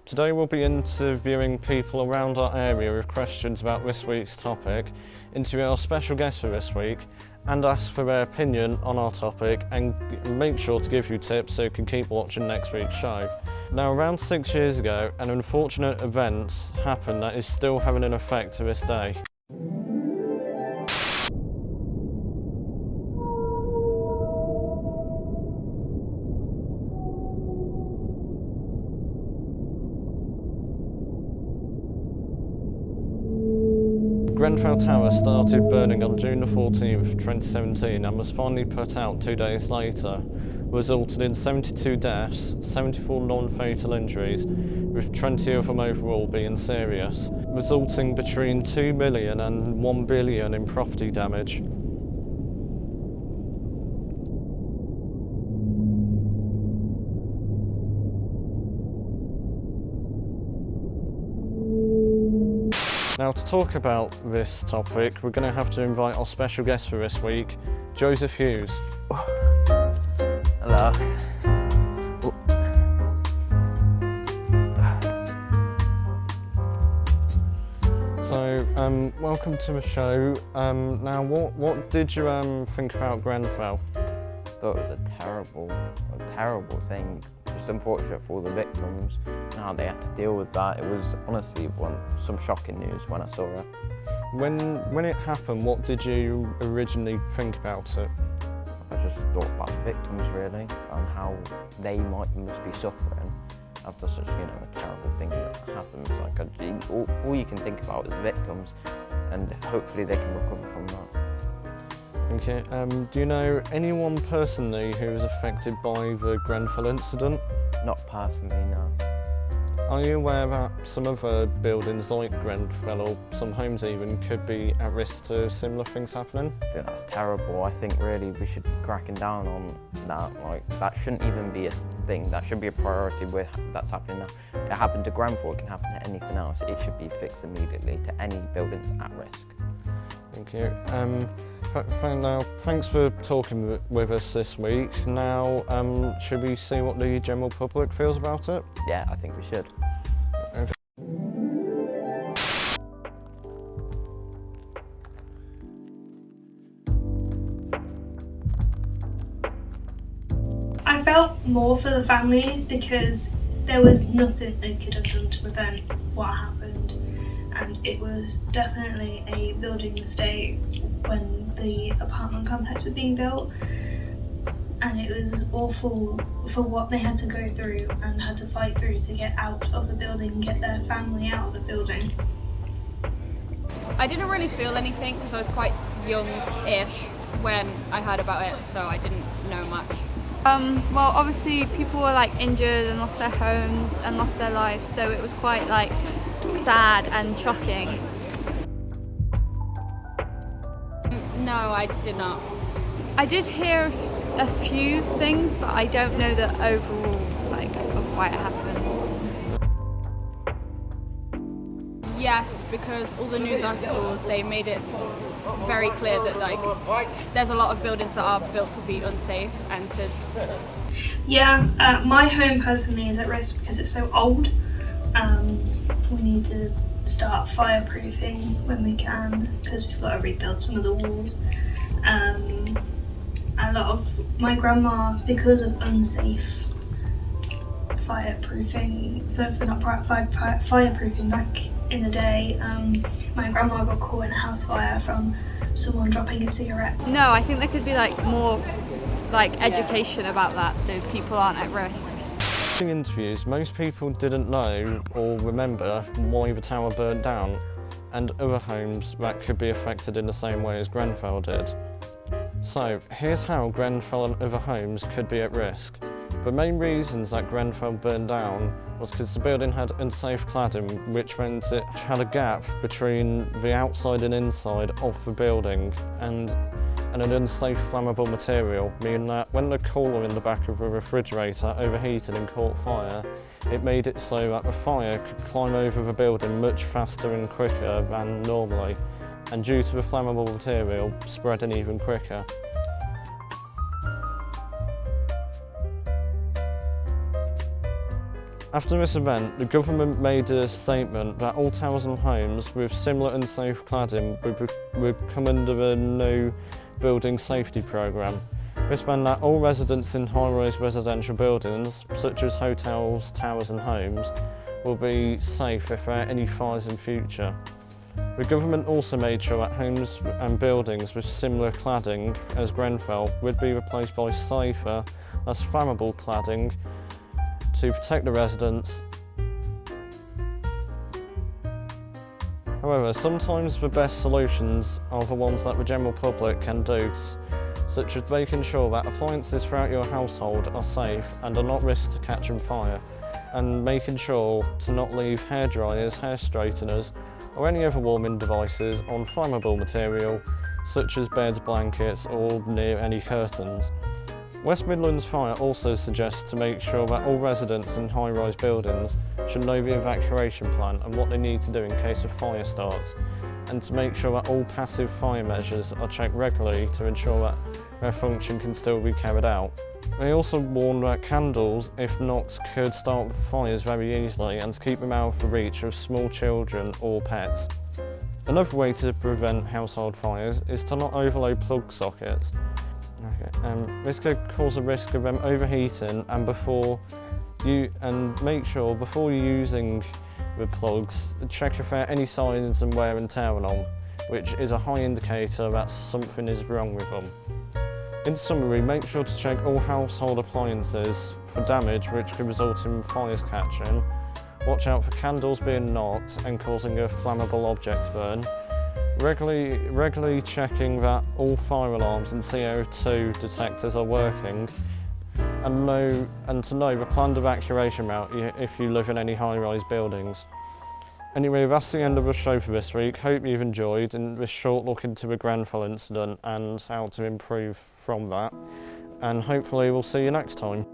Today we'll be interviewing people around our area with questions about this week's topic, interview our special guest for this week, and ask for their opinion on our topic, and make sure to give you tips so you can keep watching next week's show. Now, around 6 years ago, an unfortunate event happened that is still having an effect to this day. Grenfell Tower started burning on June the 14th, 2017 and was finally put out 2 days later, resulting in 72 deaths, 74 non-fatal injuries, with 20 of them overall being serious, resulting between 2 million and 1 billion in property damage. Now, to talk about this topic, we're going to have to invite our special guest for this week, Joseph Hughes. Hello. So, welcome to the show. Now, what did you think about Grenfell? I thought it was a terrible thing. Just unfortunate for all the victims and how they had to deal with that. It was honestly some shocking news when I saw it. When it happened, what did you originally think about it? I just thought about the victims really, and how they must be suffering after such, a terrible thing that happens. Like, all you can think about is the victims, and hopefully they can recover from that. Okay. Do you know anyone personally who was affected by the Grenfell incident? Not personally, no. Are you aware that some other buildings like Grenfell, or some homes even, could be at risk to similar things happening? I think that's terrible. I think really we should be cracking down on that. Like, that shouldn't even be a thing. That should be a priority where that's happening now. It happened to Grenfell, it can happen to anything else. It should be fixed immediately to any buildings at risk. Thank you. Now, thanks for talking with us this week. Now, should we see what the general public feels about it? Yeah, I think we should. Okay. I felt more for the families because there was nothing they could have done to prevent what happened, and it was definitely a building mistake when the apartment complex was being built, and it was awful for what they had to go through and had to fight through to get out of the building and get their family out of the building. I didn't really feel anything because I was quite young-ish when I heard about it, so I didn't know much. Well, obviously people were like injured and lost their homes and lost their lives, so it was quite like sad and shocking. No, I did not. I did hear a few things, but I don't know the overall of why it happened. Yes, because all the news articles, they made it very clear that there's a lot of buildings that are built to be unsafe, and so... Yeah, my home personally is at risk because it's so old. We need to start fireproofing when we can because we've got to rebuild some of the walls. A lot of my grandma, because of unsafe fireproofing, for not fireproofing back in the day, my grandma got caught in a house fire from someone dropping a cigarette. No, I think there could be more education about that so people aren't at risk. In interviews, most people didn't know or remember why the tower burnt down, and other homes that could be affected in the same way as Grenfell did. So here's how Grenfell and other homes could be at risk. The main reasons that Grenfell burned down was because the building had unsafe cladding, which meant it had a gap between the outside and inside of the building and an unsafe flammable material, meaning that when the cooler in the back of the refrigerator overheated and caught fire, it made it so that the fire could climb over the building much faster and quicker than normally, and due to the flammable material, spreading even quicker. After this event, the government made a statement that all towers and homes with similar unsafe cladding would come under the new building safety programme. This meant that all residents in high-rise residential buildings, such as hotels, towers and homes, will be safe if there are any fires in future. The government also made sure that homes and buildings with similar cladding as Grenfell would be replaced by safer, less flammable cladding to protect the residents. However, sometimes the best solutions are the ones that the general public can do, such as making sure that appliances throughout your household are safe and are not risk to catching fire, and making sure to not leave hair dryers, hair straighteners or any other warming devices on flammable material such as beds, blankets or near any curtains. West Midlands Fire also suggests to make sure that all residents in high-rise buildings should know the evacuation plan and what they need to do in case a fire starts, and to make sure that all passive fire measures are checked regularly to ensure that their function can still be carried out. They also warn that candles, if knocked, could start fires very easily and to keep them out of the reach of small children or pets. Another way to prevent household fires is to not overload plug sockets. This could cause a risk of them overheating, and make sure before you're using the plugs, check if there are any signs and wear and tear on them, which is a high indicator that something is wrong with them. In summary, make sure to check all household appliances for damage which could result in fires catching. Watch out for candles being knocked and causing a flammable object burn. Regularly checking that all fire alarms and CO2 detectors are working, and to know the planned evacuation route if you live in any high-rise buildings. Anyway, that's the end of the show for this week. Hope you've enjoyed this short look into the Grenfell incident and how to improve from that, and hopefully we'll see you next time.